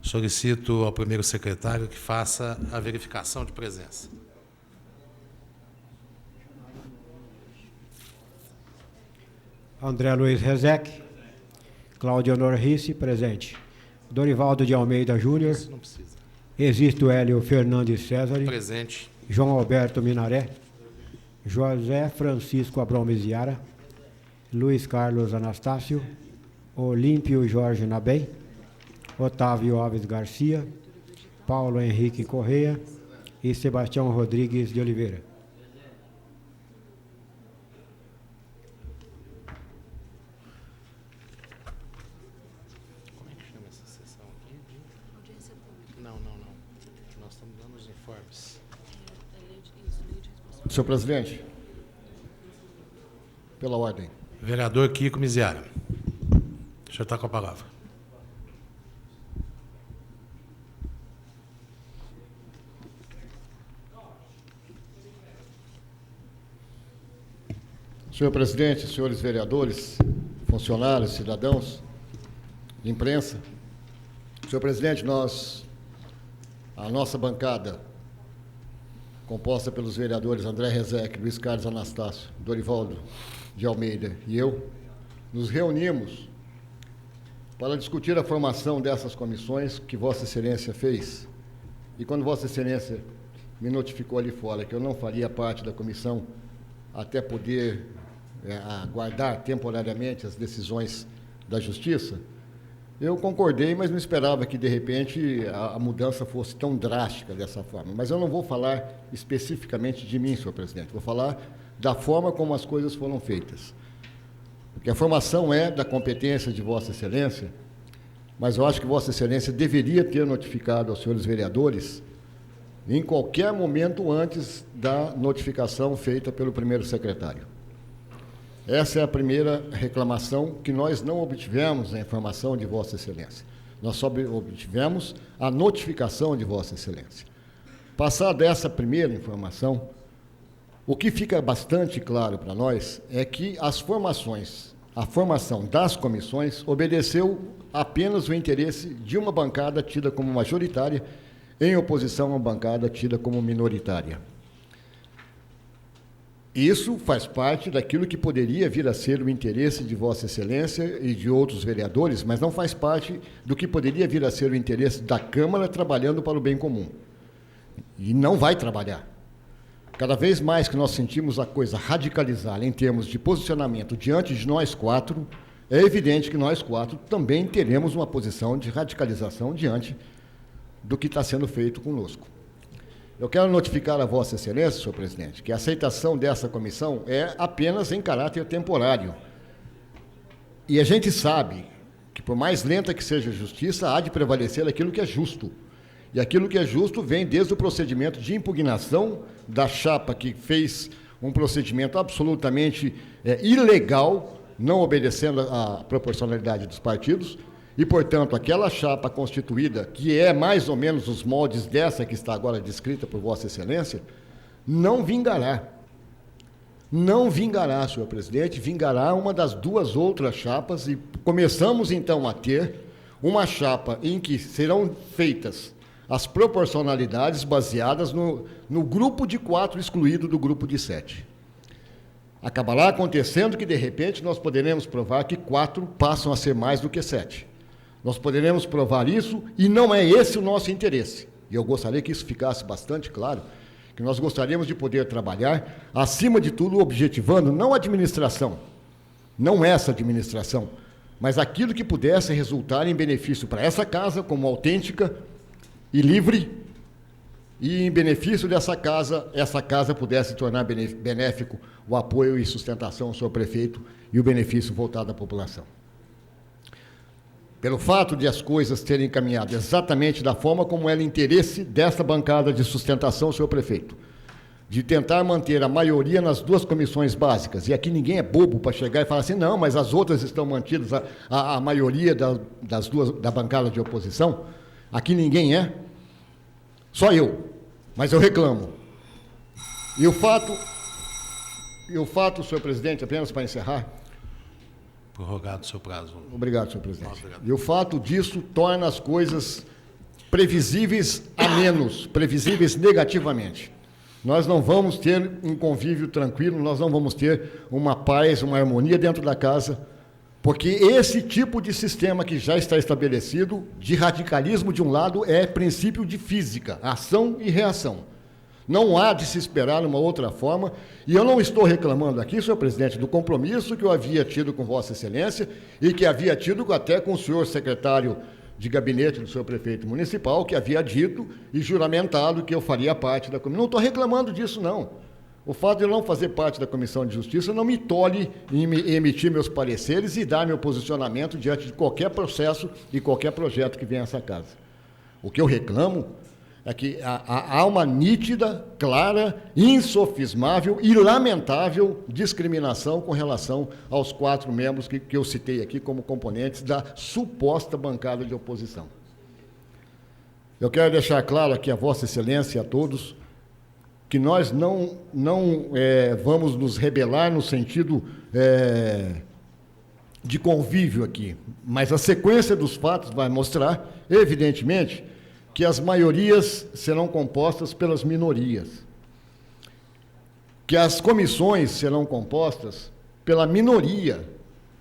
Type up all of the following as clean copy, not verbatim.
Solicito ao primeiro secretário que faça a verificação de presença. André Luiz Rezec. Cláudio Honor Risse, presente. Dorivaldo de Almeida Júnior. Não precisa. Existo Hélio Fernandes César. Presente. João Alberto Minaré. José Francisco Abrão Miziara. Luiz Carlos Anastácio. Olímpio Jorge Nabem. Otávio Alves Garcia. Paulo Henrique Correia e Sebastião Rodrigues de Oliveira. Como é que chama essa sessão aqui? Audiência pública. Não. Nós estamos dando os informes. Lei de responsabilidade. Senhor presidente, pela ordem. Vereador Kiko Miziara. O senhor está com a palavra. Senhor presidente, senhores vereadores, funcionários, cidadãos, imprensa. Senhor presidente, a nossa bancada, composta pelos vereadores André Rezec, Luiz Carlos Anastácio, Dorivaldo de Almeida e eu, nos reunimos para discutir a formação dessas comissões que Vossa Excelência fez. E quando Vossa Excelência me notificou ali fora que eu não faria parte da comissão até poder aguardar temporariamente as decisões da Justiça, eu concordei, mas não esperava que, de repente, a mudança fosse tão drástica dessa forma. Mas eu não vou falar especificamente de mim, senhor presidente, vou falar da forma como as coisas foram feitas. Porque a formação é da competência de Vossa Excelência, mas eu acho que Vossa Excelência deveria ter notificado aos senhores vereadores em qualquer momento antes da notificação feita pelo primeiro secretário. Essa é a primeira reclamação, que nós não obtivemos a informação de Vossa Excelência. Nós só obtivemos a notificação de Vossa Excelência. Passada essa primeira informação, o que fica bastante claro para nós é que a formação das comissões obedeceu apenas o interesse de uma bancada tida como majoritária, em oposição a uma bancada tida como minoritária. Isso faz parte daquilo que poderia vir a ser o interesse de Vossa Excelência e de outros vereadores, mas não faz parte do que poderia vir a ser o interesse da Câmara trabalhando para o bem comum. E não vai trabalhar. Cada vez mais que nós sentimos a coisa radicalizar em termos de posicionamento diante de nós quatro, é evidente que nós quatro também teremos uma posição de radicalização diante do que está sendo feito conosco. Eu quero notificar a Vossa Excelência, senhor presidente, que a aceitação dessa comissão é apenas em caráter temporário. E a gente sabe que, por mais lenta que seja a justiça, há de prevalecer aquilo que é justo. E aquilo que é justo vem desde o procedimento de impugnação da chapa que fez um procedimento absolutamente ilegal, não obedecendo à proporcionalidade dos partidos, e, portanto, aquela chapa constituída, que é mais ou menos os moldes dessa que está agora descrita por Vossa Excelência, não vingará. Não vingará, senhor presidente, vingará uma das duas outras chapas, e começamos, então, a ter uma chapa em que serão feitas as proporcionalidades baseadas no grupo de 4 excluído do grupo de 7. Acabará acontecendo que, de repente, nós poderemos provar que 4 passam a ser mais do que 7. Nós poderemos provar isso, e não é esse o nosso interesse. E eu gostaria que isso ficasse bastante claro, que nós gostaríamos de poder trabalhar, acima de tudo, objetivando não a administração, não essa administração, mas aquilo que pudesse resultar em benefício para essa casa, como autêntica e livre, e em benefício dessa casa, essa casa pudesse tornar benéfico o apoio e sustentação ao senhor prefeito e o benefício voltado à população. Pelo fato de as coisas terem caminhado exatamente da forma como era interesse dessa bancada de sustentação, senhor prefeito, de tentar manter a maioria nas 2 comissões básicas, e aqui ninguém é bobo para chegar e falar assim, não, mas as outras estão mantidas, a maioria das duas, da bancada de oposição, aqui ninguém é, só eu, mas eu reclamo. E o fato, senhor presidente, apenas para encerrar, Prorrogado o seu prazo. obrigado, senhor presidente. Obrigado. E o fato disso torna as coisas previsíveis a menos, previsíveis negativamente. Nós não vamos ter um convívio tranquilo, nós não vamos ter uma paz, uma harmonia dentro da casa, porque esse tipo de sistema que já está estabelecido, de radicalismo de um lado, é princípio de física, ação e reação. Não há de se esperar uma outra forma, e eu não estou reclamando aqui, senhor presidente, do compromisso que eu havia tido com Vossa Excelência e que havia tido até com o senhor secretário de gabinete do senhor prefeito municipal, que havia dito e juramentado que eu faria parte da comissão. Não estou reclamando disso, não. O fato de eu não fazer parte da Comissão de Justiça não me tolhe em emitir meus pareceres e dar meu posicionamento diante de qualquer processo e qualquer projeto que venha a essa casa. O que eu reclamo é que há uma nítida, clara, insofismável e lamentável discriminação com relação aos 4 membros que eu citei aqui como componentes da suposta bancada de oposição. Eu quero deixar claro aqui a Vossa Excelência e a todos que nós não vamos nos rebelar no sentido de convívio aqui, mas a sequência dos fatos vai mostrar, evidentemente, que as maiorias serão compostas pelas minorias, que as comissões serão compostas pela minoria,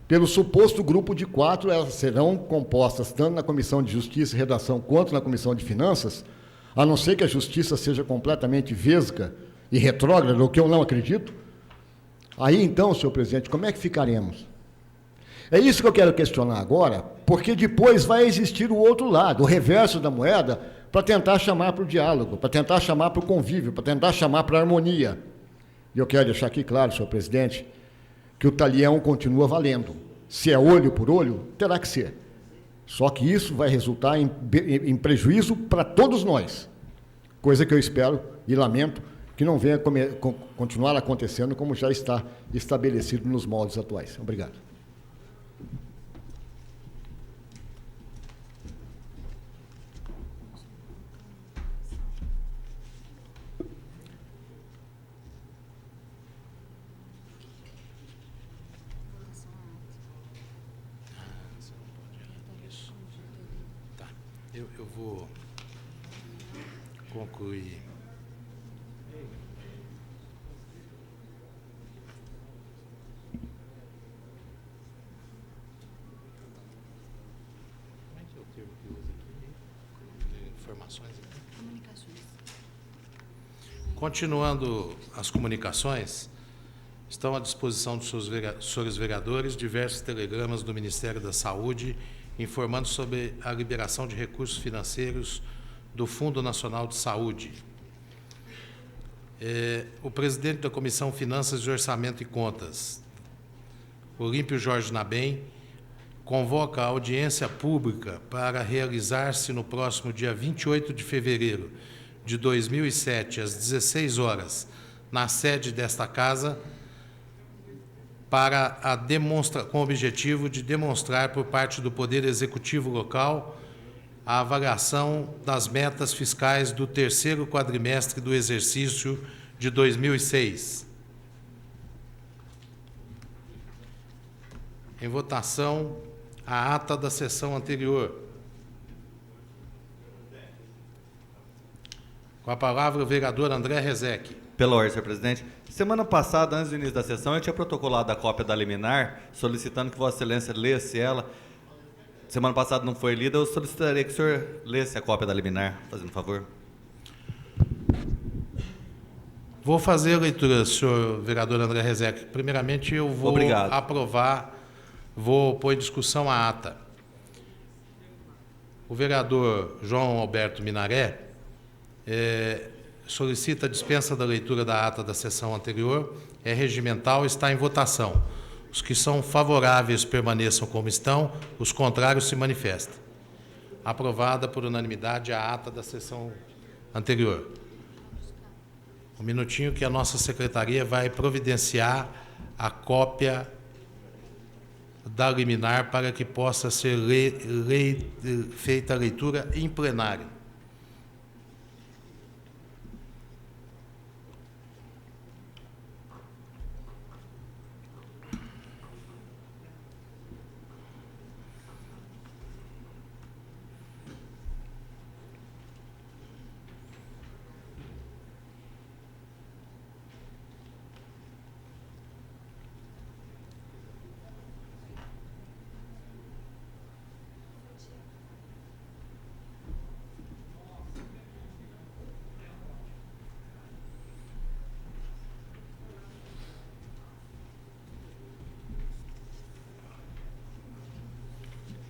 pelo suposto grupo de 4, elas serão compostas tanto na Comissão de Justiça e Redação quanto na Comissão de Finanças, a não ser que a Justiça seja completamente vesga e retrógrada, o que eu não acredito. Aí, então, senhor presidente, como é que ficaremos? É isso que eu quero questionar agora, porque depois vai existir o outro lado, o reverso da moeda, para tentar chamar para o diálogo, para tentar chamar para o convívio, para tentar chamar para a harmonia. E eu quero deixar aqui claro, senhor presidente, que o talião continua valendo. Se é olho por olho, terá que ser. Só que isso vai resultar em prejuízo para todos nós, coisa que eu espero e lamento que não venha continuar acontecendo como já está estabelecido nos moldes atuais. Obrigado. Eu vou concluir. Como é que é o termo que usa aqui? Informações. Comunicações. Continuando as comunicações, estão à disposição dos senhores vereadores diversos telegramas do Ministério da Saúde informando sobre a liberação de recursos financeiros do Fundo Nacional de Saúde. O presidente da Comissão Finanças de Orçamento e Contas, Olímpio Jorge Nabem, convoca a audiência pública para realizar-se no próximo dia 28 de fevereiro de 2007, às 16 horas, na sede desta Casa, com o objetivo de demonstrar por parte do Poder Executivo local a avaliação das metas fiscais do 3º quadrimestre do exercício de 2006. Em votação, a ata da sessão anterior. Com a palavra o vereador André Rezec. Pela ordem, senhor presidente. Semana passada, antes do início da sessão, eu tinha protocolado a cópia da liminar, solicitando que Vossa Excelência lesse ela. Semana passada não foi lida, eu solicitaria que o senhor lesse a cópia da liminar, fazendo favor. Vou fazer a leitura, senhor vereador André Rezec. Primeiramente, eu vou aprovar, vou pôr em discussão a ata. O vereador João Alberto Minaré solicita a dispensa da leitura da ata da sessão anterior, é regimental, está em votação. Os que são favoráveis permaneçam como estão, os contrários se manifestem. Aprovada por unanimidade a ata da sessão anterior. Um minutinho que a nossa secretaria vai providenciar a cópia da liminar para que possa ser feita a leitura em plenário.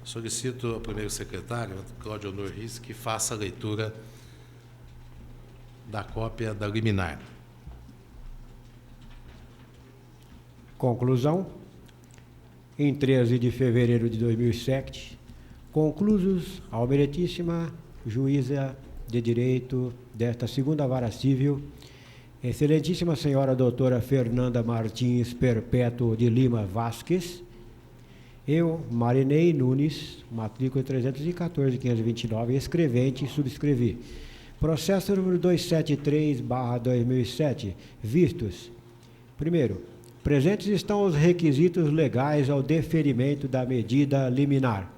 Solicito ao primeiro secretário, Cláudio Honor Riz, que faça a leitura da cópia da liminar. Conclusão. Em 13 de fevereiro de 2007, conclusos ao meritíssima juíza de direito desta segunda vara civil, excelentíssima senhora doutora Fernanda Martins Perpétuo de Lima Vasques, eu, Marinei Nunes, matrícula 314.529, escrevente, subscrevi. Processo número 273/2007, vistos. Primeiro, presentes estão os requisitos legais ao deferimento da medida liminar.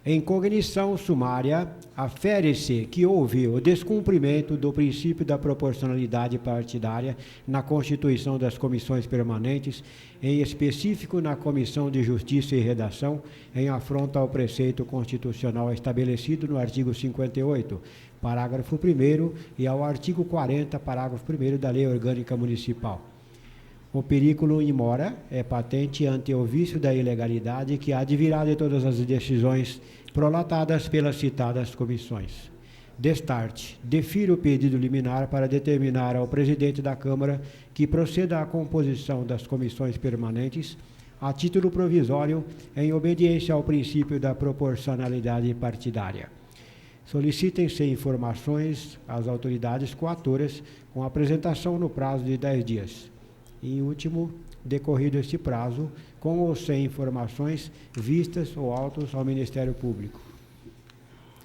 Em cognição sumária, afere-se que houve o descumprimento do princípio da proporcionalidade partidária na constituição das comissões permanentes, em específico na Comissão de Justiça e Redação, em afronta ao preceito constitucional estabelecido no artigo 58, parágrafo 1º, e ao artigo 40, parágrafo 1º da Lei Orgânica Municipal. O periculum in mora é patente ante o vício da ilegalidade que advirá de todas as decisões prolatadas pelas citadas comissões. Destarte, defiro o pedido liminar para determinar ao presidente da Câmara que proceda à composição das comissões permanentes a título provisório em obediência ao princípio da proporcionalidade partidária. Solicitem-se informações às autoridades coatoras com apresentação no prazo de 10 dias. E, em último, decorrido este prazo, com ou sem informações, vistas ou autos ao Ministério Público.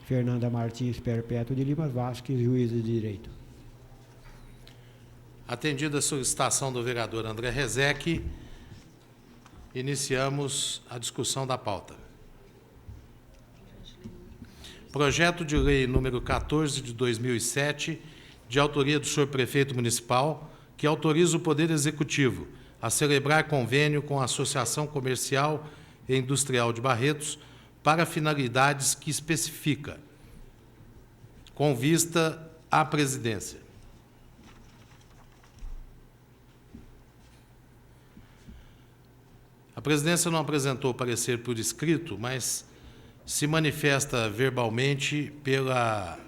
Fernanda Martins Perpétuo de Lima Vasques, juíza de direito. Atendida a solicitação do vereador André Rezec, iniciamos a discussão da pauta. Projeto de lei número 14 de 2007, de autoria do senhor prefeito municipal, que autoriza o Poder Executivo a celebrar convênio com a Associação Comercial e Industrial de Barretos para finalidades que especifica, com vista à presidência. A presidência não apresentou parecer por escrito, mas se manifesta verbalmente pela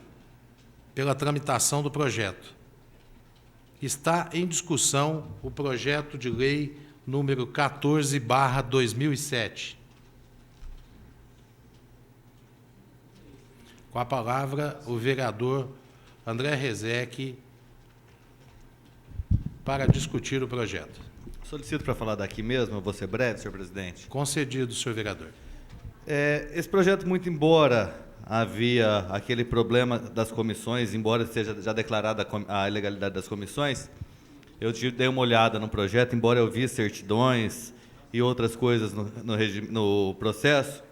tramitação do projeto. Está em discussão o projeto de lei número 14/2007. Com a palavra, o vereador André Rezec para discutir o projeto. Solicito para falar daqui mesmo, eu vou ser breve, senhor presidente. Concedido, senhor vereador. Esse projeto, muito embora havia aquele problema das comissões, embora seja já declarada a ilegalidade das comissões, eu dei uma olhada no projeto, embora eu vi certidões e outras coisas no processo.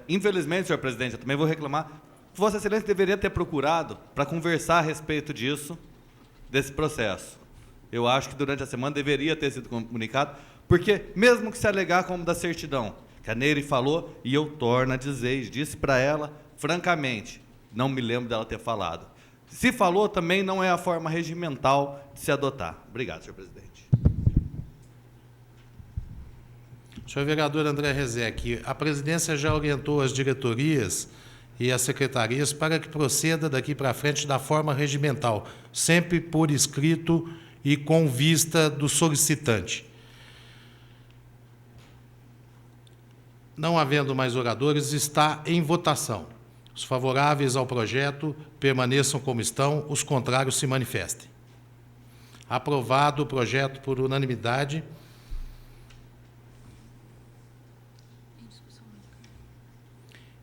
Infelizmente, senhor presidente, eu também vou reclamar, Vossa Excelência deveria ter procurado para conversar a respeito desse processo. Eu acho que durante a semana deveria ter sido comunicado, porque mesmo que se alegar como da certidão, que a Nery falou, e eu torno a dizer, e disse para ela, francamente, não me lembro dela ter falado. Se falou, também não é a forma regimental de se adotar. Obrigado, senhor presidente. Senhor vereador André Rezec, a presidência já orientou as diretorias e as secretarias para que proceda daqui para frente da forma regimental, sempre por escrito e com vista do solicitante. Não havendo mais oradores, está em votação. Os favoráveis ao projeto permaneçam como estão, os contrários se manifestem. Aprovado o projeto por unanimidade.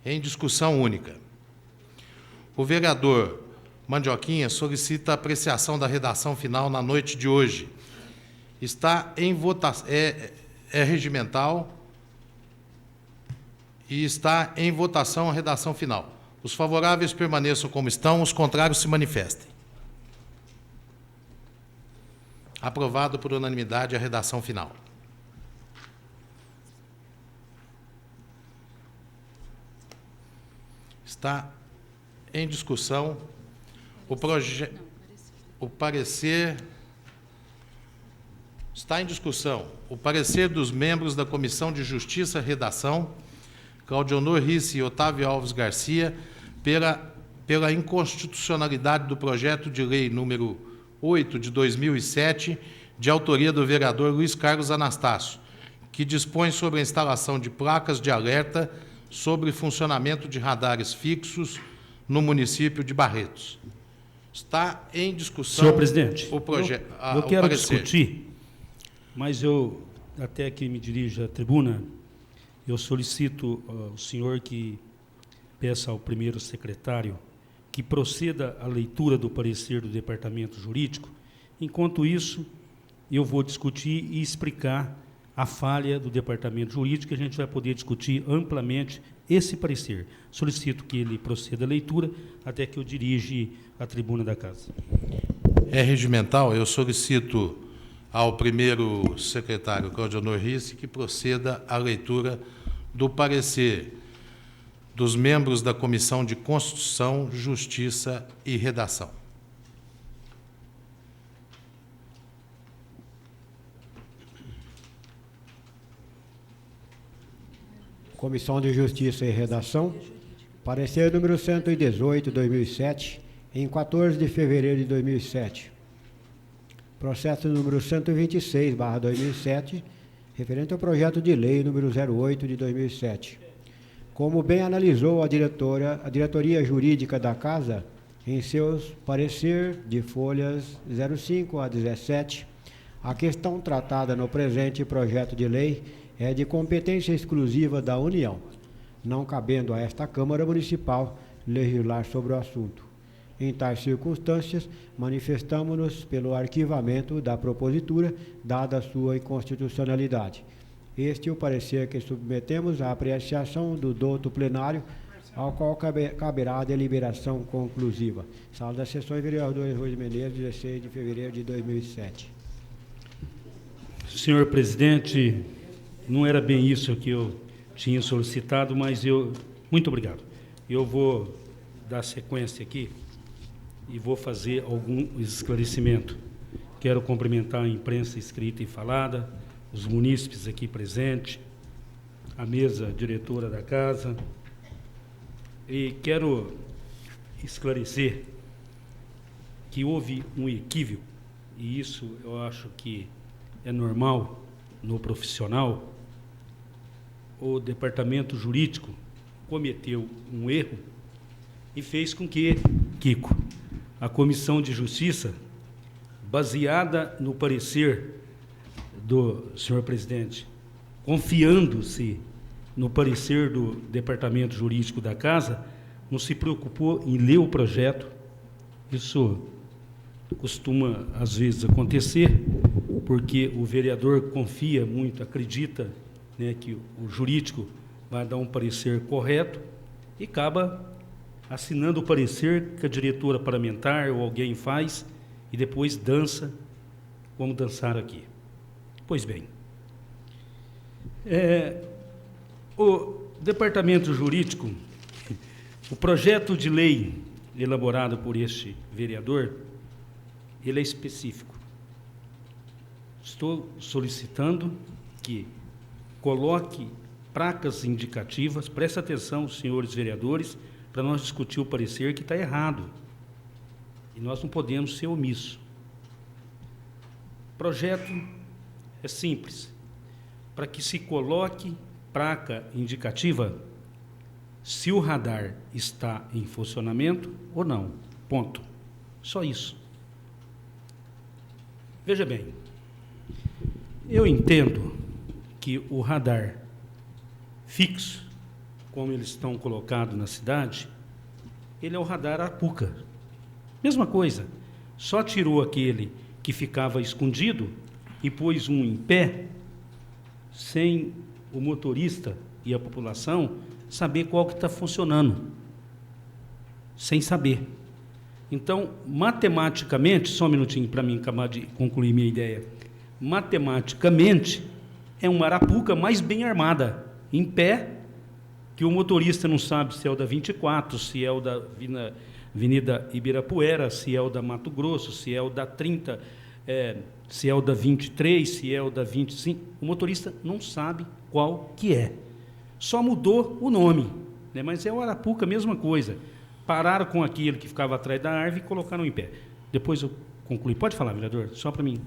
Em discussão única. O vereador Mandioquinha solicita a apreciação da redação final na noite de hoje. Está em votação, é regimental e está em votação a redação final. Os favoráveis permaneçam como estão, os contrários se manifestem. Aprovado por unanimidade a redação final. Está em discussão o parecer Está em discussão o parecer dos membros da Comissão de Justiça e Redação, Claudionor Risse e Otávio Alves Garcia, pela inconstitucionalidade do projeto de lei número 8 de 2007, de autoria do vereador Luiz Carlos Anastácio, que dispõe sobre a instalação de placas de alerta sobre funcionamento de radares fixos no município de Barretos. Está em discussão... Senhor presidente, o eu quero parecer. discutir, mas eu, até que me dirijo à tribuna, eu solicito ao senhor que peça ao primeiro secretário que proceda à leitura do parecer do Departamento Jurídico. Enquanto isso, eu vou discutir e explicar a falha do Departamento Jurídico, que a gente vai poder discutir amplamente esse parecer. Solicito que ele proceda à leitura até que eu dirija à tribuna da casa. É regimental, eu solicito ao primeiro secretário, Claudionor Risse, que proceda à leitura do parecer dos membros da Comissão de Constituição, Justiça e Redação. Comissão de Justiça e Redação, parecer número 118, 2007, em 14 de fevereiro de 2007. Processo número 126/2007, referente ao projeto de lei número 08 de 2007. Como bem analisou a diretoria jurídica da Casa, em seus parecer de folhas 05 a 17, a questão tratada no presente projeto de lei é de competência exclusiva da União, não cabendo a esta Câmara Municipal legislar sobre o assunto. Em tais circunstâncias, manifestamo-nos pelo arquivamento da propositura, dada a sua inconstitucionalidade. Este é o parecer que submetemos à apreciação do douto plenário, ao qual caberá a deliberação conclusiva. Sala das Sessões, vereador Rui de Menezes, 16 de fevereiro de 2007. Senhor presidente, não era bem isso que eu tinha solicitado, mas muito obrigado. Eu vou dar sequência aqui e vou fazer algum esclarecimento. Quero cumprimentar a imprensa escrita e falada, os munícipes aqui presentes, a mesa diretora da casa, e quero esclarecer que houve um equívoco, e isso eu acho que é normal no profissional. O departamento jurídico cometeu um erro e fez com que, Kiko, a Comissão de Justiça, baseada no parecer do senhor presidente, confiando-se no parecer do Departamento Jurídico da Casa, não se preocupou em ler o projeto. Isso costuma, às vezes, acontecer, porque o vereador confia muito, acredita, né, que o jurídico vai dar um parecer correto e acaba assinando o parecer que a diretora parlamentar ou alguém faz e depois dança, como dançaram aqui. Pois bem, o Departamento Jurídico, o projeto de lei elaborado por este vereador, ele é específico. Estou solicitando que coloque placas indicativas, preste atenção, senhores vereadores, para nós discutir o parecer que está errado. E nós não podemos ser omissos. O projeto é simples. Para que se coloque placa indicativa se o radar está em funcionamento ou não. Ponto. Só isso. Veja bem, eu entendo que o radar fixo, como eles estão colocados na cidade, ele é o radar Arapuca. Mesma coisa, só tirou aquele que ficava escondido e pôs um em pé, sem o motorista e a população saber qual que está funcionando, sem saber. Então, matematicamente, só um minutinho para mim acabar de concluir minha ideia, matematicamente, é uma Arapuca mais bem armada, em pé, que o motorista não sabe se é o da 24, se é o da Avenida Ibirapuera, se é o da Mato Grosso, se é o da 30 se é o da 23, se é o da 25, o motorista não sabe qual que é. Só mudou o nome, né? Mas é o Arapuca, mesma coisa. Pararam com aquele que ficava atrás da árvore e colocaram em pé. Depois eu concluí. Pode falar, vereador? Só para mim.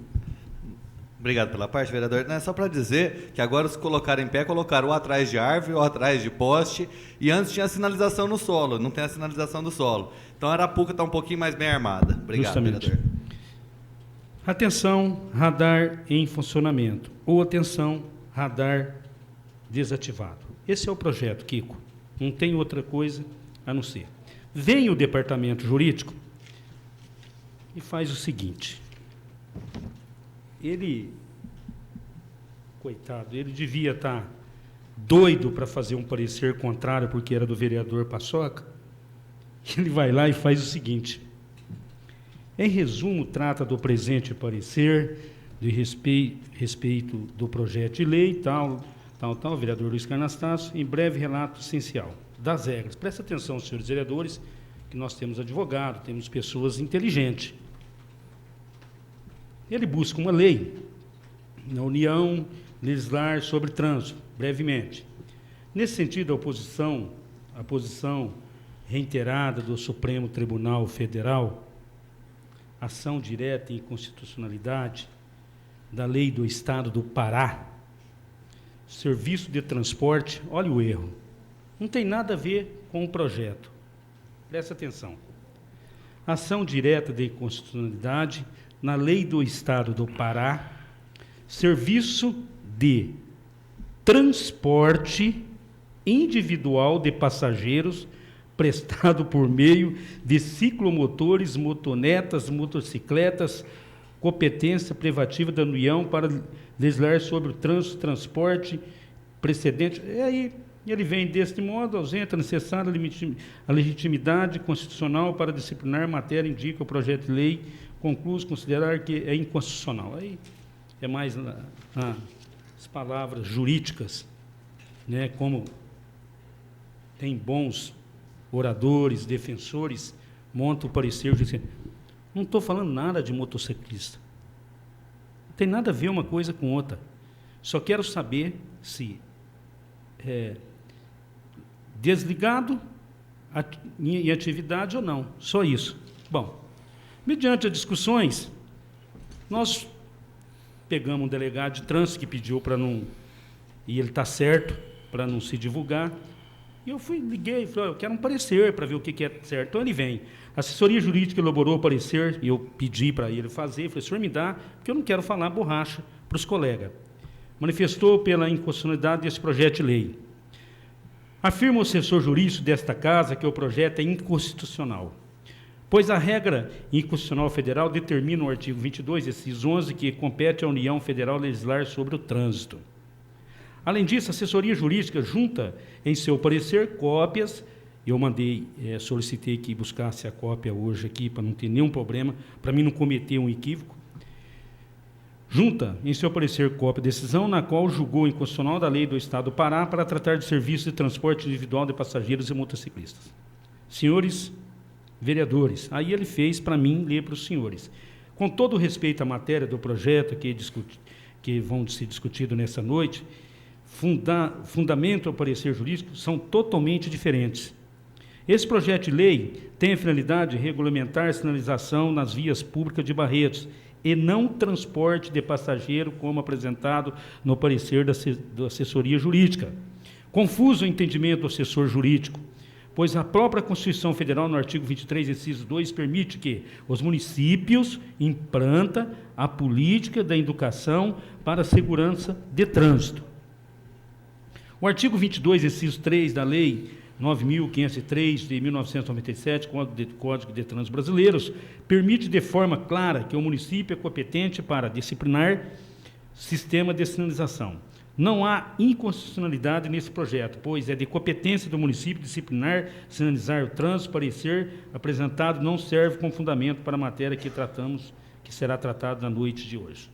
Obrigado pela parte, vereador. Não, é só para dizer que agora, se colocaram em pé, colocaram ou atrás de árvore ou atrás de poste, e antes tinha a sinalização no solo, não tem a sinalização do solo. Então a Arapuca está um pouquinho mais bem armada. Obrigado, Justamente. vereador. Atenção, radar em funcionamento. Ou atenção, radar desativado. Esse é o projeto, Kiko. Não tem outra coisa a não ser. Vem o departamento jurídico e faz o seguinte. Ele, coitado, ele devia estar doido para fazer um parecer contrário porque era do vereador Paçoca. Ele vai lá e faz o seguinte. Em resumo, trata do presente parecer, de respeito do projeto de lei, tal, vereador Luiz Carnastácio, em breve relato essencial das regras. Presta atenção, senhores vereadores, que nós temos advogado, temos pessoas inteligentes. Ele busca uma lei na União legislar sobre trânsito, brevemente. Nesse sentido, a posição reiterada do Supremo Tribunal Federal, ação direta em inconstitucionalidade da lei do Estado do Pará, serviço de transporte, olha o erro, não tem nada a ver com o projeto. Presta atenção. Ação direta de inconstitucionalidade na lei do Estado do Pará, serviço de transporte individual de passageiros prestado por meio de ciclomotores, motonetas, motocicletas, competência privativa da União para legislar sobre o trânsito, transporte, precedente. E aí ele vem deste modo, ausenta necessária a legitimidade constitucional para disciplinar matéria, indica o projeto de lei, conclui considerar que é inconstitucional. Aí é mais as palavras jurídicas, né, como tem bons oradores, defensores, montam o parecer dizendo, não estou falando nada de motociclista. Não tem nada a ver uma coisa com outra. Só quero saber se desligado em atividade ou não. Só isso. Bom, mediante as discussões, nós pegamos um delegado de trânsito que pediu para não, e ele está certo, para não se divulgar. E eu liguei e falei, eu quero um parecer para ver o que é certo. Então ele vem. A assessoria jurídica elaborou o parecer, e eu pedi para ele fazer. Eu falei, senhor, me dá, porque eu não quero falar borracha para os colegas. Manifestou pela inconstitucionalidade desse projeto de lei. Afirma o assessor jurídico desta casa que o projeto é inconstitucional, pois a regra inconstitucional federal determina no artigo 22, inciso 11, que compete à União Federal legislar sobre o trânsito. Além disso, a assessoria jurídica junta em seu parecer cópias, eu solicitei que buscasse a cópia hoje aqui, para não ter nenhum problema, para mim não cometer um equívoco, junta em seu parecer cópia de decisão na qual julgou inconstitucional da lei do Estado do Pará para tratar de serviço de transporte individual de passageiros e motociclistas. Senhores vereadores, aí ele fez para mim ler para os senhores. Com todo o respeito à matéria do projeto que vão ser discutidos nessa noite, fundamento ao parecer jurídico são totalmente diferentes. Esse projeto de lei tem a finalidade de regulamentar a sinalização nas vias públicas de Barretos e não transporte de passageiro, como apresentado no parecer da assessoria jurídica. Confuso o entendimento do assessor jurídico, pois a própria Constituição Federal, no artigo 23, inciso 2, permite que os municípios implantem a política da educação para a segurança de trânsito. O artigo 22, inciso 3 da Lei 9.503, de 1997, Código de Trânsito Brasileiros, permite de forma clara que o município é competente para disciplinar sistema de sinalização. Não há inconstitucionalidade nesse projeto, pois é de competência do município disciplinar, sinalizar o trânsito. Parecer apresentado não serve como fundamento para a matéria que será tratada na noite de hoje.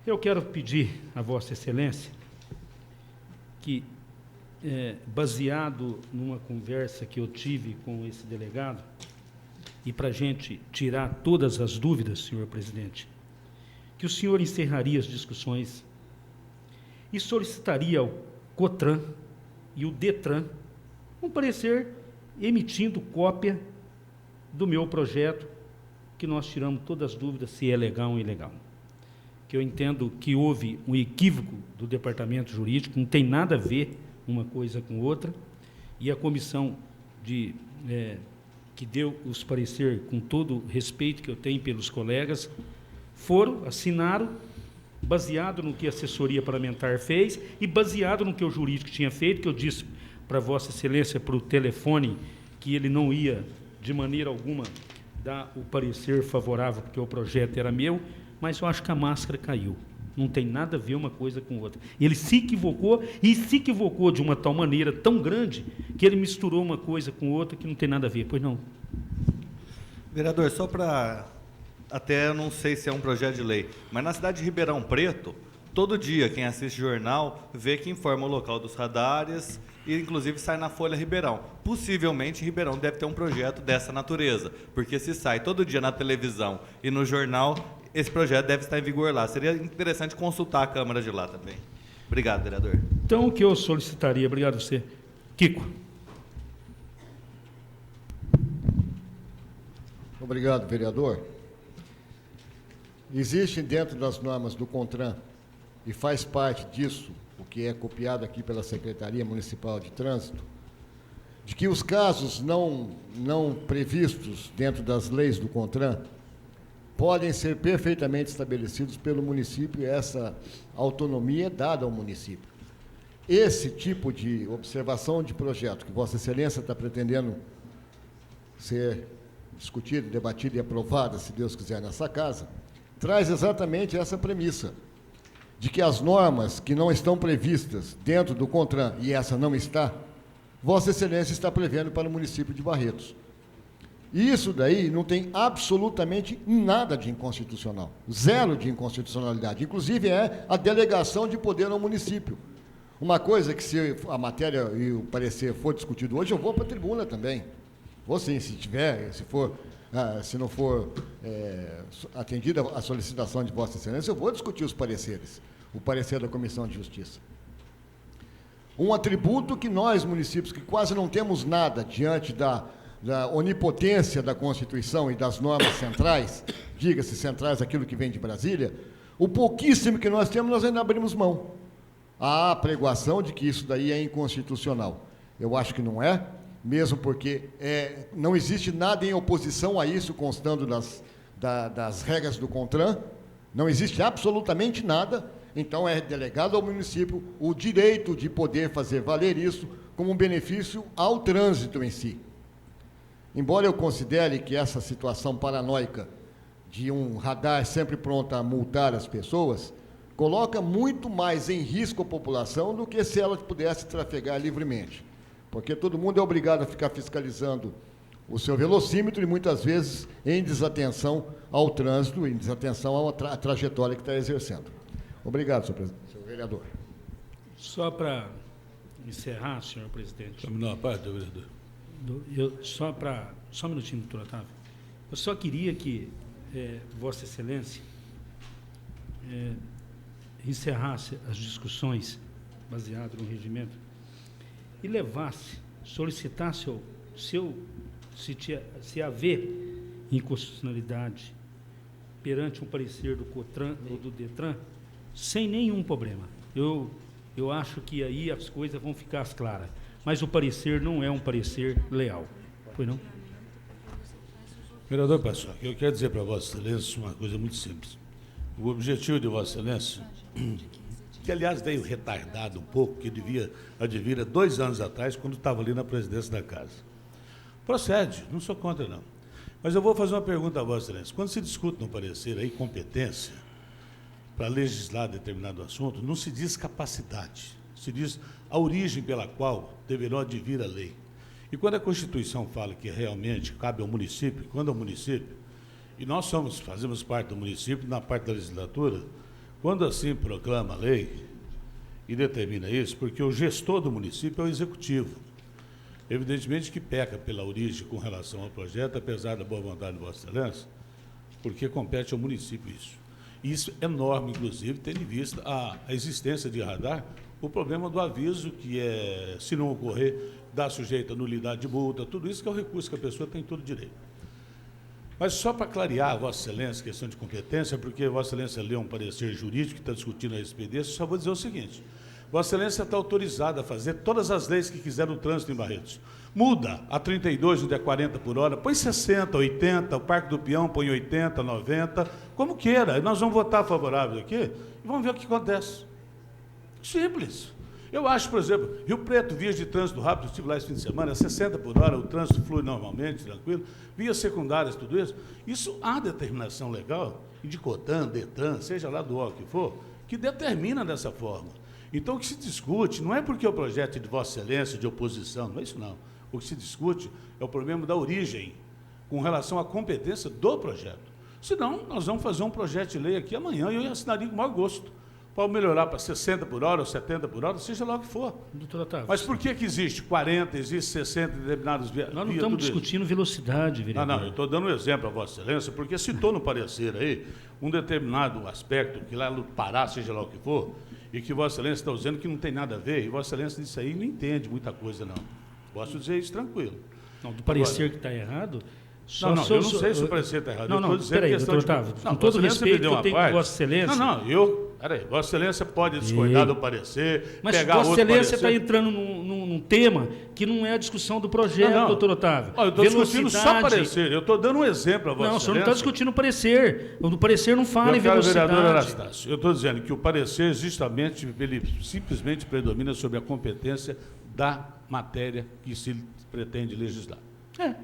Eu quero pedir a Vossa Excelência que, baseado numa conversa que eu tive com esse delegado, e para a gente tirar todas as dúvidas, senhor presidente, que o senhor encerraria as discussões e solicitaria ao COTRAN e o DETRAN um parecer emitindo cópia do meu projeto, que nós tiramos todas as dúvidas se é legal ou ilegal. Que eu entendo que houve um equívoco do departamento jurídico, não tem nada a ver uma coisa com outra, e a comissão que deu os parecer com todo o respeito que eu tenho pelos colegas, assinaram, baseado no que a assessoria parlamentar fez e baseado no que o jurídico tinha feito, que eu disse para Vossa Excelência, por telefone, que ele não ia, de maneira alguma, dar o parecer favorável, porque o projeto era meu, mas eu acho que a máscara caiu. Não tem nada a ver uma coisa com outra. Ele se equivocou, e se equivocou de uma tal maneira tão grande, que ele misturou uma coisa com outra que não tem nada a ver. Pois não? Vereador, só para... Até eu não sei se é um projeto de lei, mas na cidade de Ribeirão Preto, todo dia quem assiste jornal vê que informa o local dos radares e inclusive sai na Folha Ribeirão. Possivelmente Ribeirão deve ter um projeto dessa natureza, porque se sai todo dia na televisão e no jornal, esse projeto deve estar em vigor lá. Seria interessante consultar a Câmara de lá também. Obrigado, vereador. Então, o que eu solicitaria, obrigado a você. Kiko. Obrigado, vereador. Existe dentro das normas do CONTRAN, e faz parte disso, o que é copiado aqui pela Secretaria Municipal de Trânsito, de que os casos não previstos dentro das leis do CONTRAN podem ser perfeitamente estabelecidos pelo município, e essa autonomia é dada ao município. Esse tipo de observação de projeto que Vossa Excelência está pretendendo ser discutida, debatida e aprovada, se Deus quiser, nessa casa, traz exatamente essa premissa, de que as normas que não estão previstas dentro do CONTRAN, e essa não está, Vossa Excelência está prevendo para o município de Barretos. E isso daí não tem absolutamente nada de inconstitucional, zero de inconstitucionalidade, inclusive é a delegação de poder ao município. Uma coisa que, se a matéria e o parecer for discutido hoje, eu vou para a tribuna também. Vou sim, se não for atendida a solicitação de Vossa Excelência, eu vou discutir os pareceres, o parecer da Comissão de Justiça. Um atributo que nós, municípios, que quase não temos nada diante da onipotência da Constituição e das normas centrais, diga-se centrais aquilo que vem de Brasília, o pouquíssimo que nós temos, nós ainda abrimos mão. Há a pregoação de que isso daí é inconstitucional. Eu acho que não é, mesmo porque não existe nada em oposição a isso, constando das regras do CONTRAN, não existe absolutamente nada, então é delegado ao município o direito de poder fazer valer isso como um benefício ao trânsito em si. Embora eu considere que essa situação paranoica de um radar sempre pronto a multar as pessoas, coloca muito mais em risco a população do que se ela pudesse trafegar livremente. Porque todo mundo é obrigado a ficar fiscalizando o seu velocímetro e, muitas vezes, em desatenção ao trânsito, em desatenção à trajetória que está exercendo. Obrigado, senhor vereador. Só para encerrar, senhor presidente. Terminou a parte, vereador. Só um minutinho, doutor Otávio. Eu só queria que Vossa Excelência encerrasse as discussões baseadas no regimento e solicitasse se haver inconstitucionalidade perante um parecer do COTRAN ou do DETRAN, sem nenhum problema. Eu acho que aí as coisas vão ficar claras. Mas o parecer não é um parecer leal. Foi não? Vereador Paçoca, eu quero dizer para Vossa Excelência uma coisa muito simples. O objetivo de Vossa Excelência, que aliás veio retardado um pouco, que devia advir há 2 anos atrás, quando estava ali na presidência da casa. Procede, não sou contra não. Mas eu vou fazer uma pergunta a Vossa Excelência. Quando se discute no parecer aí competência para legislar determinado assunto, não se diz capacidade, se diz a origem pela qual deverá advir a lei. E quando a Constituição fala que realmente cabe ao município, quando ao município, e nós fazemos parte do município na parte da legislatura, quando assim proclama a lei e determina isso, porque o gestor do município é o executivo. Evidentemente que peca pela origem com relação ao projeto, apesar da boa vontade de Vossa Excelência, porque compete ao município isso. Isso é enorme, inclusive, tendo em vista a existência de radar, o problema do aviso, que é, se não ocorrer, dá sujeito a nulidade de multa, tudo isso que é o recurso que a pessoa tem todo direito. Mas só para clarear, Vossa Excelência, questão de competência, porque Vossa Excelência leu um parecer jurídico que está discutindo a respeito disso, só vou dizer o seguinte: Vossa Excelência está autorizada a fazer todas as leis que quiser no trânsito em Barretos. Muda a 32, onde é 40 por hora, põe 60, 80, o Parque do Peão põe 80, 90, como queira. E nós vamos votar favorável aqui e vamos ver o que acontece. Simples. Eu acho, por exemplo, Rio Preto, vias de trânsito rápido, estive lá esse fim de semana, 60 por hora, o trânsito flui normalmente, tranquilo, vias secundárias, tudo isso. Isso há determinação legal, e de COTAN, DETRAN, seja lá do órgão que for, que determina dessa forma. Então, o que se discute não é porque o projeto é de Vossa Excelência, de oposição, não é isso não. O que se discute é o problema da origem, com relação à competência do projeto. Senão, nós vamos fazer um projeto de lei aqui amanhã e eu assinaria com o maior gosto. Pode melhorar para 60 por hora ou 70 por hora, seja lá o que for. Doutor Otávio. Mas por que existe 40, existe 60 em determinados vias? Nós não estamos discutindo velocidade, vereador. Não, eu estou dando um exemplo a Vossa Excelência, porque citou no parecer aí um determinado aspecto, que lá no Pará, seja lá o que for, e que Vossa Excelência está dizendo que não tem nada a ver, e Vossa Excelência disso aí não entende muita coisa, não. Posso dizer isso tranquilo. Não, do parecer agora, que está errado... eu não sei se o parecer está errado. Não, peraí, doutor Otávio, com todo respeito que eu tenho com Vossa Excelência... Peraí, Vossa Excelência pode discordar do parecer, mas pegar Vossa outro Excelência parecer... está entrando num tema que não é a discussão do projeto, doutor Otávio. Eu estou discutindo só parecer, eu estou dando um exemplo a Vossa Excelência. Não, o senhor não está discutindo o parecer. O parecer não fala em velocidade. Vereador Anastácio, eu estou dizendo que o parecer, justamente, ele simplesmente predomina sobre a competência da matéria que se pretende legislar.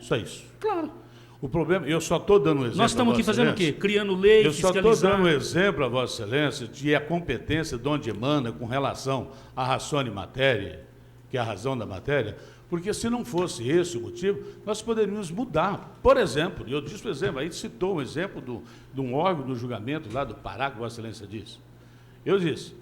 Só isso. Claro. O problema, eu só estou dando um exemplo. Nós estamos aqui fazendo o quê? Criando lei, fiscalizando. Eu só estou dando um exemplo a Vossa Excelência de a competência de onde emana com relação à ração de matéria, que é a razão da matéria, porque se não fosse esse o motivo, nós poderíamos mudar. Por exemplo, eu disse o exemplo, aí citou um exemplo de um órgão do julgamento lá do Pará, que Vossa Excelência disse. Eu disse,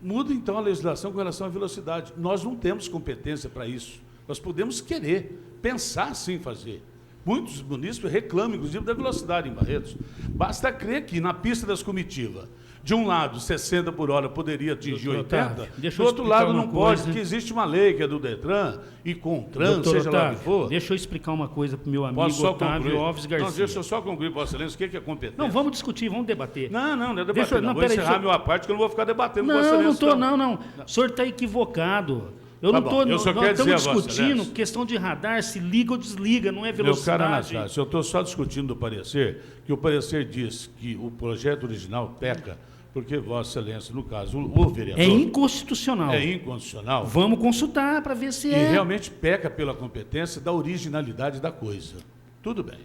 muda então a legislação com relação à velocidade. Nós não temos competência para isso. Nós podemos querer, pensar sim fazer. Muitos munícipes reclamam, inclusive, da velocidade em Barretos. Basta crer que na pista das comitivas, de um lado, 60 por hora poderia atingir 80, do outro lado não pode, porque existe uma lei que é do DETRAN e CONTRAN, seja lá o que for. Deixa eu explicar uma coisa para o meu amigo Otávio Alves Garcia. Não, deixa eu só concluir, Vossa Excelência, o que é competência? Não, vamos discutir, vamos debater. Não é debater, não. Vou encerrar a minha parte, que eu não vou ficar debatendo com Vossa Excelência. Não. O senhor está equivocado. Eu não estou. Nós estamos discutindo questão de radar, se liga ou desliga, não é velocidade. Meu caro Anastácio, eu estou só discutindo do parecer, que o parecer diz que o projeto original peca, porque Vossa Excelência, no caso, o vereador... É inconstitucional. É inconstitucional. Vamos consultar para ver se e realmente peca pela competência da originalidade da coisa. Tudo bem.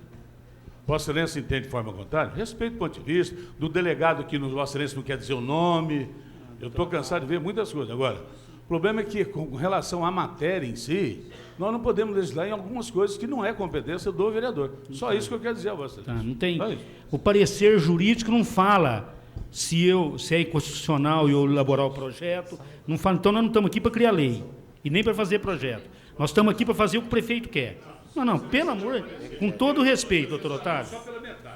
Vossa Excelência entende de forma contrária? Respeito o ponto de vista do delegado que Vossa Excelência não quer dizer o nome. Eu estou cansado de ver muitas coisas. Agora... O problema é que, com relação à matéria em si, nós não podemos legislar em algumas coisas que não é competência do vereador. Só isso que eu quero dizer a você. Não tem. O parecer jurídico não fala se é inconstitucional eu elaborar o projeto. Não fala. Então, nós não estamos aqui para criar lei e nem para fazer projeto. Nós estamos aqui para fazer o que o prefeito quer. Não, pelo amor, com todo o respeito, doutor Otávio.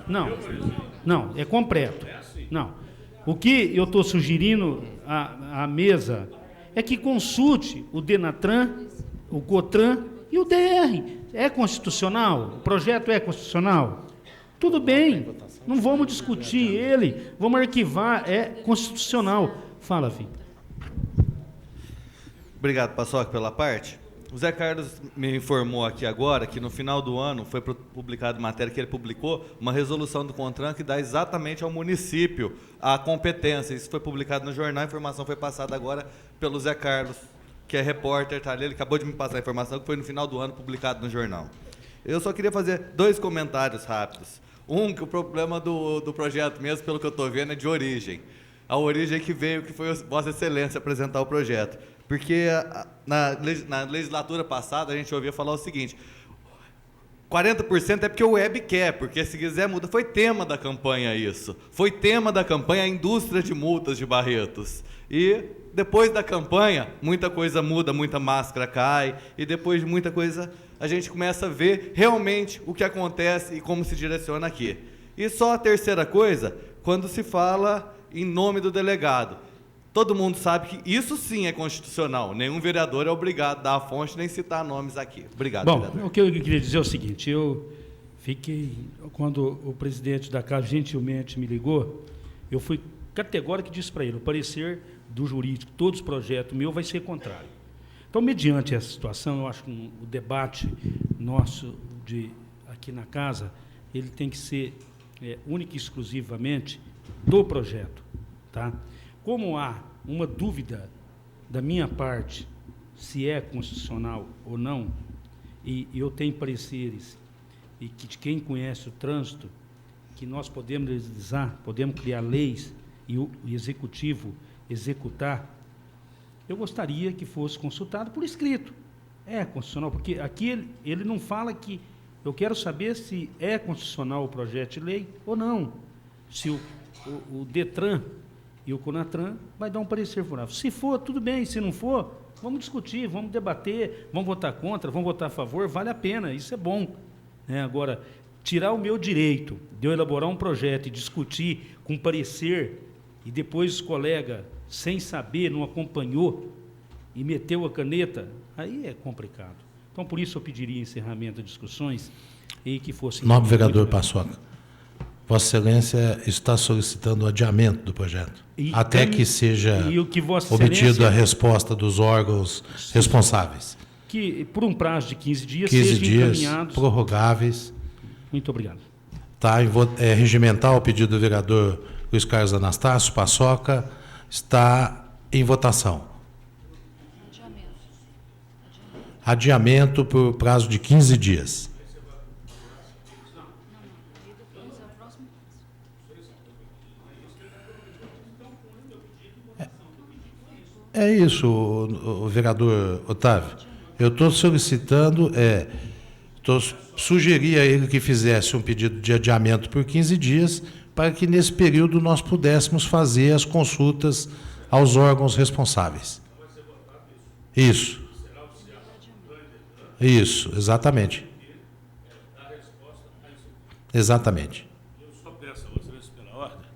Não, é completo. Não. O que eu estou sugerindo à mesa... é que consulte o DENATRAN, o COTRAN e o DR. É constitucional? O projeto é constitucional? Tudo bem, não vamos discutir ele, vamos arquivar, é constitucional. Fala, filho. Obrigado, Paçoca, pela parte. O Zé Carlos me informou aqui agora que no final do ano foi publicada matéria que ele publicou, uma resolução do CONTRAN que dá exatamente ao município a competência. Isso foi publicado no jornal, a informação foi passada agora pelo Zé Carlos, que é repórter, tá ali, ele acabou de me passar a informação que foi no final do ano publicado no jornal. Eu só queria fazer 2 comentários rápidos. Que o problema do projeto mesmo, pelo que eu estou vendo, é de origem. A origem que veio, que foi Vossa Excelência apresentar o projeto. Porque na legislatura passada a gente ouvia falar o seguinte, 40% é porque o Web quer, porque se quiser muda. Foi tema da campanha isso. Foi tema da campanha a indústria de multas de Barretos. E depois da campanha, muita coisa muda, muita máscara cai, e depois de muita coisa a gente começa a ver realmente o que acontece e como se direciona aqui. E só a terceira coisa, quando se fala em nome do delegado. Todo mundo sabe que isso sim é constitucional. Nenhum vereador é obrigado a dar a fonte nem citar nomes aqui. Obrigado, Bom, vereador. o que eu queria dizer é o seguinte, eu fiquei, quando o presidente da casa gentilmente me ligou, eu fui categórico e disse para ele, o parecer do jurídico, todos os projetos meus vai ser contrário. Então, mediante essa situação, eu acho que o debate nosso aqui na casa, ele tem que ser única e exclusivamente do projeto, tá? Como há uma dúvida da minha parte se é constitucional ou não, e eu tenho pareceres, e que de quem conhece o trânsito, que nós podemos legislar, podemos criar leis e o executivo executar, eu gostaria que fosse consultado por escrito. É constitucional, porque aqui ele não fala que... Eu quero saber se é constitucional o projeto de lei ou não. Se o DETRAN e o CONATRAN vai dar um parecer favorável. Se for, tudo bem. Se não for, vamos discutir, vamos debater, vamos votar contra, vamos votar a favor, vale a pena, isso é bom. Agora, tirar o meu direito de eu elaborar um projeto e discutir com parecer, e depois os colegas, sem saber, não acompanhou, e meteu a caneta, aí é complicado. Então, por isso eu pediria encerramento de discussões e que fosse... Nobre vereador Paçoca, Vossa Excelência está solicitando o adiamento do projeto, até que seja obtida a resposta dos órgãos responsáveis. Que, por um prazo de 15 dias, 15 sejam dias encaminhados. Prorrogáveis. Muito obrigado. Está regimental o pedido do vereador Luiz Carlos Anastácio Paçoca, está em votação. Adiamento por prazo de 15 dias. É isso, o vereador Otávio. Eu estou solicitando, sugerir a ele que fizesse um pedido de adiamento por 15 dias, para que nesse período nós pudéssemos fazer as consultas aos órgãos responsáveis. Isso. Isso, exatamente. Exatamente. Eu só peço a vocês, pela ordem,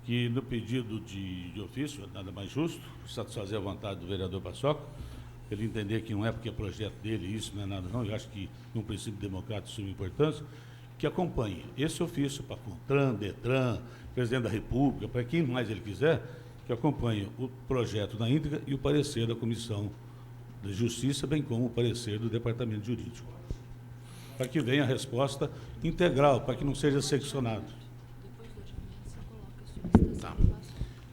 que no pedido de ofício, nada mais justo, satisfazer a vontade do vereador Paçoca, ele entender que não é porque é projeto dele, isso não é nada não, eu acho que num princípio democrático de suma importância, que acompanhe esse ofício para CONTRAN, DETRAN, presidente da República, para quem mais ele quiser, que acompanhe o projeto na íntegra e o parecer da Comissão de Justiça, bem como o parecer do Departamento Jurídico, para que venha a resposta integral, para que não seja seccionado. Tá.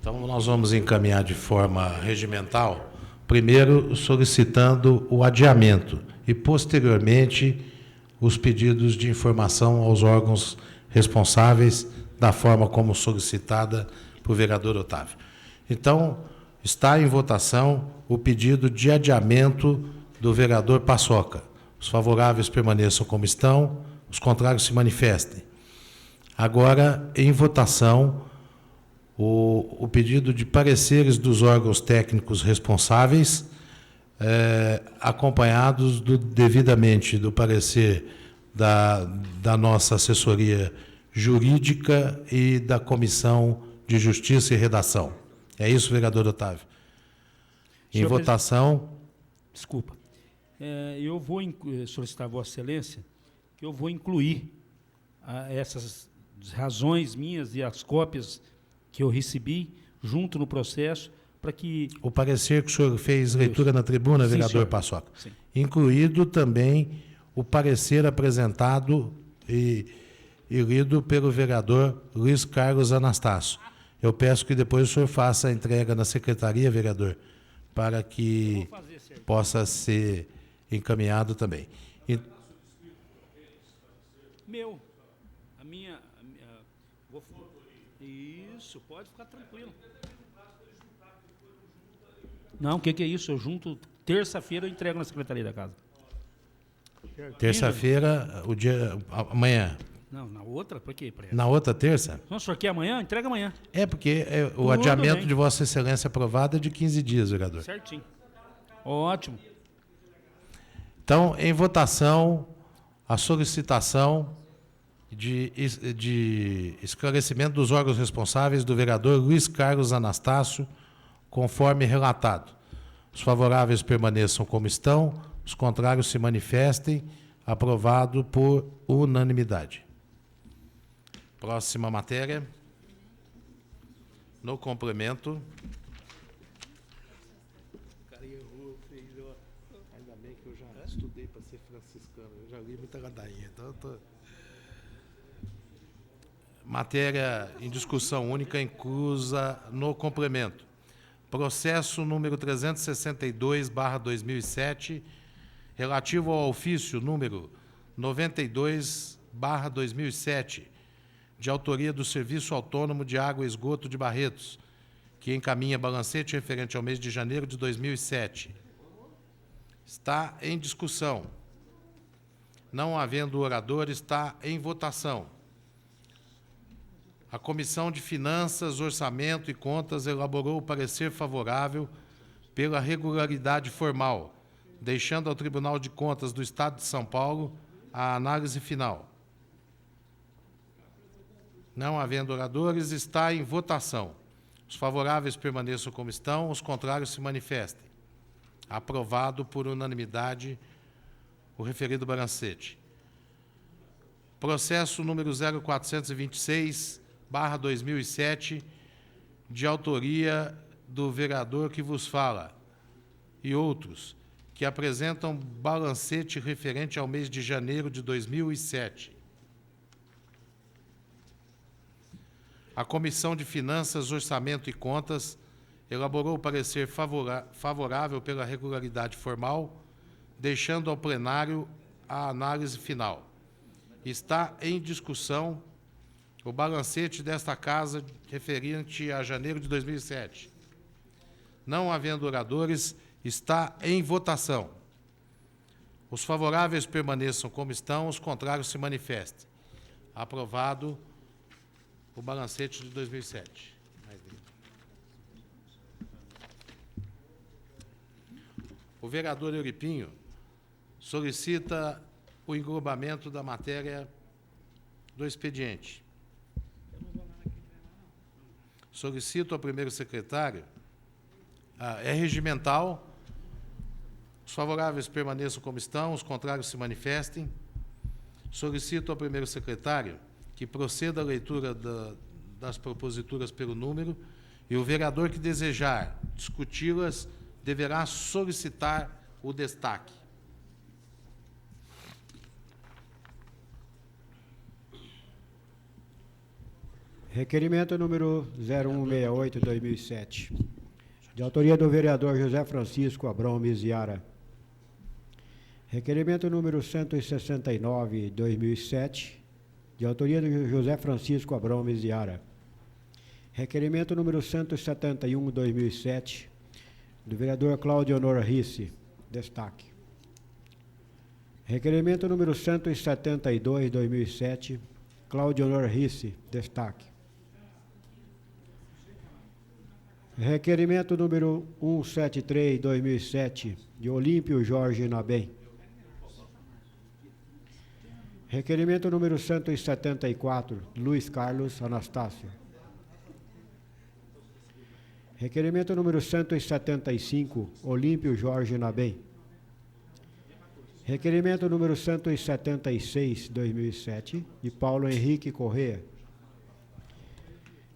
Então, nós vamos encaminhar de forma regimental, primeiro solicitando o adiamento e, posteriormente, os pedidos de informação aos órgãos responsáveis, da forma como solicitada por vereador Otávio. Então, está em votação o pedido de adiamento do vereador Paçoca. Os favoráveis permaneçam como estão, os contrários se manifestem. Agora, em votação, o pedido de pareceres dos órgãos técnicos responsáveis, acompanhados devidamente do parecer da nossa assessoria jurídica e da Comissão de Justiça e Redação. É isso, vereador Otávio? Em votação... Desculpa. Eu vou solicitar a Vossa Excelência que eu vou incluir essas razões minhas e as cópias que eu recebi junto no processo para que... O parecer que o senhor fez leitura na tribuna, Sim, vereador senhor. Paçoca. Sim. Incluído também o parecer apresentado e lido pelo vereador Luiz Carlos Anastácio. Eu peço que depois o senhor faça a entrega na secretaria, vereador, para que possa ser encaminhado também. Meu, isso, pode ficar tranquilo. Não, o que é isso? Eu junto, terça-feira eu entrego na Secretaria da Casa. Terça-feira, o dia. Amanhã. Não, na outra? Por quê? Na outra terça? Não, o senhor quer amanhã? Entrega amanhã. É, porque o Tudo adiamento bem. de Vossa Excelência aprovado é de 15 dias, vereador. Certinho. Ótimo. Então, em votação, a solicitação de esclarecimento dos órgãos responsáveis do vereador Luiz Carlos Anastácio, conforme relatado. Os favoráveis permaneçam como estão, os contrários se manifestem. Aprovado por unanimidade. Próxima matéria. No complemento. O cara errou, fez. Ainda bem que eu já estudei para ser franciscano, eu já li muita ladainha. Então eu tô... Matéria em discussão única inclusa no complemento. Processo número 362/2007, relativo ao ofício número 92/2007, de autoria do Serviço Autônomo de Água e Esgoto de Barretos, que encaminha balancete referente ao mês de janeiro de 2007. Está em discussão. Não havendo orador, está em votação. A Comissão de Finanças, Orçamento e Contas elaborou o parecer favorável pela regularidade formal, deixando ao Tribunal de Contas do Estado de São Paulo a análise final. Não havendo oradores, está em votação. Os favoráveis permaneçam como estão, os contrários se manifestem. Aprovado por unanimidade o referido balancete. Processo número 0426/2007, de autoria do vereador que vos fala e outros, que apresentam balancete referente ao mês de janeiro de 2007. A Comissão de Finanças, Orçamento e Contas elaborou o parecer favorável pela regularidade formal, deixando ao plenário a análise final. Está em discussão o balancete desta casa referente a janeiro de 2007. Não havendo oradores, está em votação. Os favoráveis permaneçam como estão, os contrários se manifestem. Aprovado o balancete de 2007. O vereador Euripinho solicita o englobamento da matéria do expediente. Solicito ao primeiro secretário, é regimental, os favoráveis permaneçam como estão, os contrários se manifestem. Solicito ao primeiro secretário que proceda a leitura das proposituras pelo número e o vereador que desejar discuti-las deverá solicitar o destaque. Requerimento número 0168/2007, de autoria do vereador José Francisco Abrão Miziara. Requerimento número 169/2007, de autoria do José Francisco Abrão Miziara. Requerimento número 171/2007, do vereador Cláudio Honor Risse. Destaque. Requerimento número 172/2007, Cláudio Honor Risse. Destaque. Requerimento número 173/2007, de Olímpio Jorge Nabem. Requerimento número 174, Luiz Carlos Anastácio. Requerimento número 175, Olímpio Jorge Nabem. Requerimento número 176/2007, de Paulo Henrique Corrêa.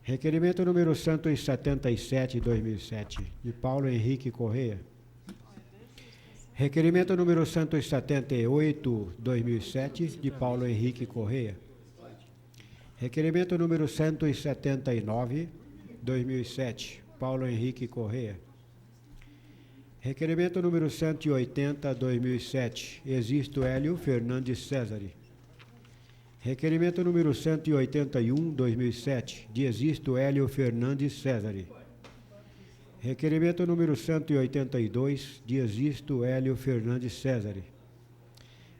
Requerimento número 177/2007, de Paulo Henrique Corrêa. Requerimento número 178/2007, de Paulo Henrique Corrêa. Requerimento número 179/2007, Paulo Henrique Corrêa. Requerimento número 180/2007, Existo Hélio Fernandes Césare. Requerimento número 181/2007, de Existo Hélio Fernandes Césare. Requerimento número 182, de Existo Hélio Fernandes Césare.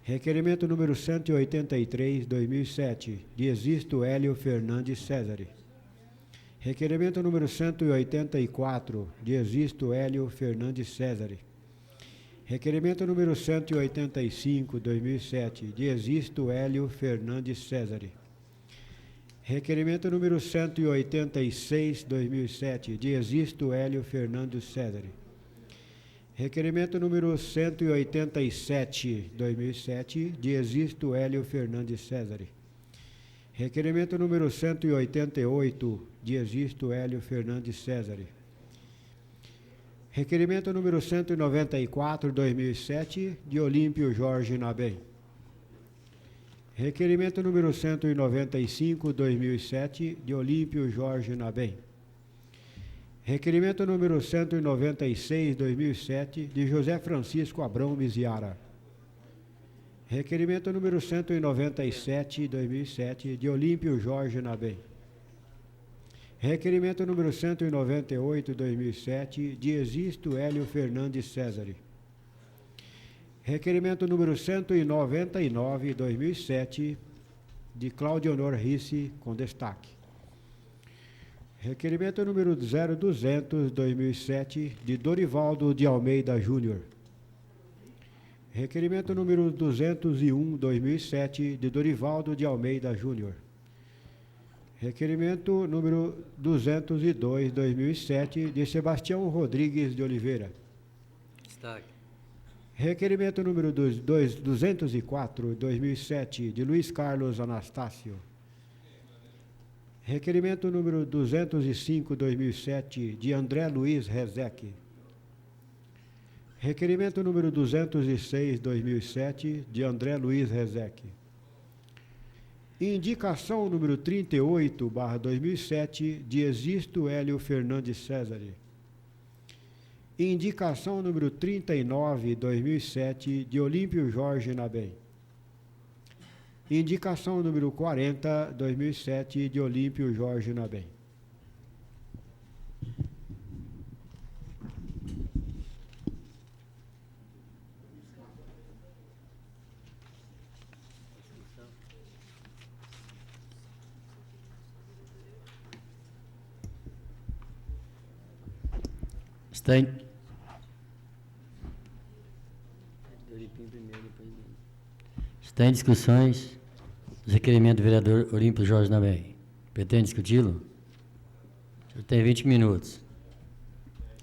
Requerimento número 183, 2007, de Existo Hélio Fernandes César. Requerimento número 184, de Existo Hélio Fernandes César. Requerimento número 185, 2007, de Existo Hélio Fernandes César. Requerimento número 186, 2007, de Existo Hélio Fernandes César. Requerimento número 187, 2007, de Existo Hélio Fernandes César. Requerimento número 188, de Existo Hélio Fernandes César. Requerimento número 194, 2007, de Olímpio Jorge Nabem. Requerimento número 195, 2007, de Olímpio Jorge Nabem. Requerimento número 196, 2007, de José Francisco Abrão Miziara. Requerimento número 197, 2007, de Olímpio Jorge Nabem. Requerimento número 198, 2007, de Existo Hélio Fernandes César. Requerimento número 199, 2007, de Claudionor Risse, com destaque. Requerimento número 0200, 2007, de Dorivaldo de Almeida Júnior. Requerimento número 201, 2007, de Dorivaldo de Almeida Júnior. Requerimento número 202, 2007, de Sebastião Rodrigues de Oliveira. Destaque. Requerimento número 204, 2007, de Luiz Carlos Anastácio. Requerimento número 205, 2007, de André Luiz Rezec. Requerimento número 206, 2007, de André Luiz Rezec. Indicação número 38, /2007, de Existo Hélio Fernandes César. Indicação número 39, 2007, de Olímpio Jorge Nabem. Indicação número 40, 2007, de Olímpio Jorge Nabem. Está em discussões o requerimento do vereador Olímpio Jorge Nabem. Pretende discuti-lo? O senhor tem 20 minutos.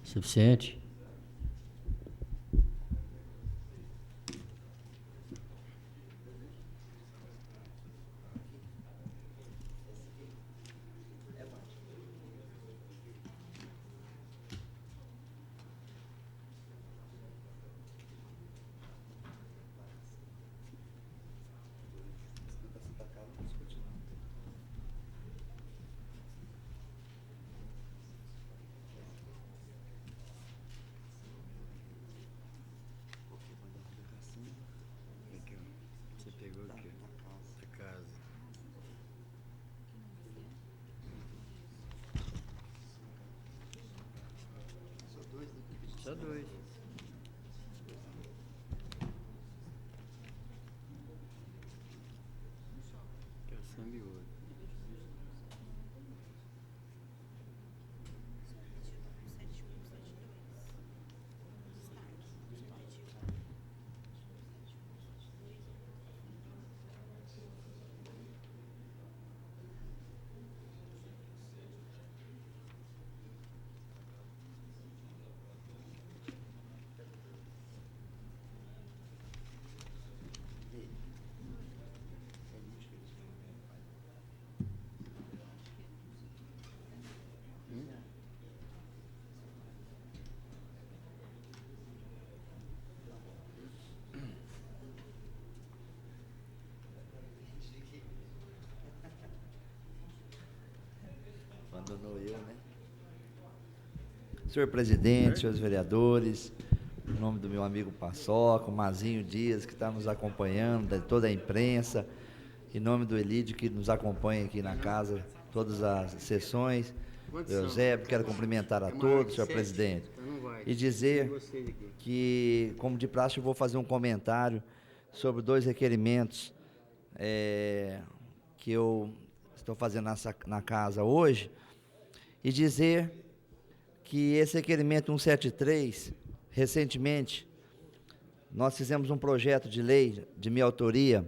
Suficiente? Só dois. Caçamba e outro. Abandonou eu, né? Senhor presidente, senhores vereadores, em nome do meu amigo Paçoca, o Mazinho Dias, que está nos acompanhando, de toda a imprensa, em nome do Elídio, que nos acompanha aqui na casa, todas as sessões, do Eusébio, quero cumprimentar a todos, senhor presidente, e dizer que, como de praxe, eu vou fazer um comentário sobre 2 requerimentos que eu estou fazendo na casa hoje, e dizer que esse requerimento 173, recentemente, nós fizemos um projeto de lei de minha autoria,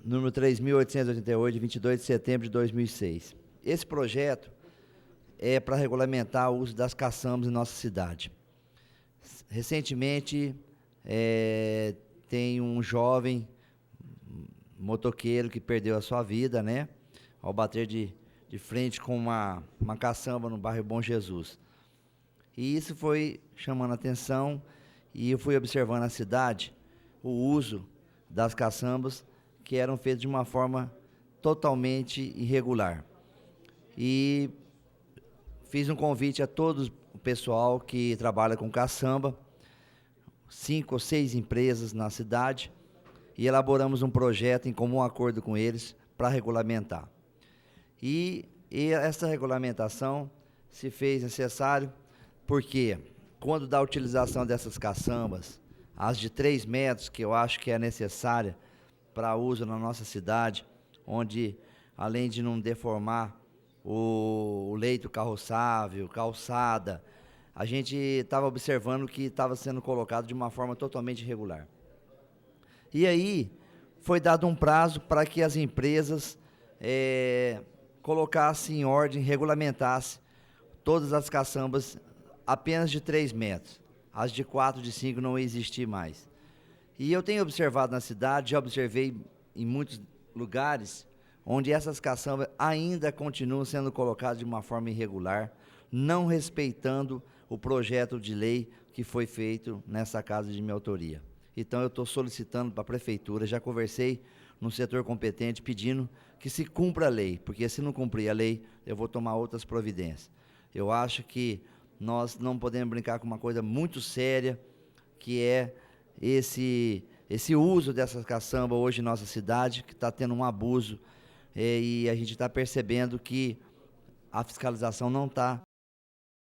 número 3.888, de 22 de setembro de 2006. Esse projeto é para regulamentar o uso das caçambas em nossa cidade. Recentemente, tem um jovem motoqueiro que perdeu a sua vida, né, ao bater de frente com uma caçamba no bairro Bom Jesus. E isso foi chamando a atenção, e eu fui observando na cidade o uso das caçambas, que eram feitas de uma forma totalmente irregular. E fiz um convite a todo o pessoal que trabalha com caçamba, 5 ou 6 empresas na cidade, e elaboramos um projeto em comum acordo com eles para regulamentar. E essa regulamentação se fez necessário porque, quando da utilização dessas caçambas, as de 3 metros, que eu acho que é necessária para uso na nossa cidade, onde, além de não deformar o leito carroçável, calçada, a gente estava observando que estava sendo colocado de uma forma totalmente irregular. E aí foi dado um prazo para que as empresas colocassem em ordem, regulamentassem todas as caçambas apenas de 3 metros. As de 4, de 5 não existir mais. E eu tenho observado na cidade, já observei em muitos lugares, onde essas caçambas ainda continuam sendo colocadas de uma forma irregular, não respeitando o projeto de lei que foi feito nessa casa de minha autoria. Então eu estou solicitando para a prefeitura, já conversei no setor competente pedindo que se cumpra a lei, porque se não cumprir a lei, eu vou tomar outras providências. Eu acho que nós não podemos brincar com uma coisa muito séria, que é esse uso dessas caçambas hoje em nossa cidade, que está tendo um abuso, e a gente está percebendo que a fiscalização não está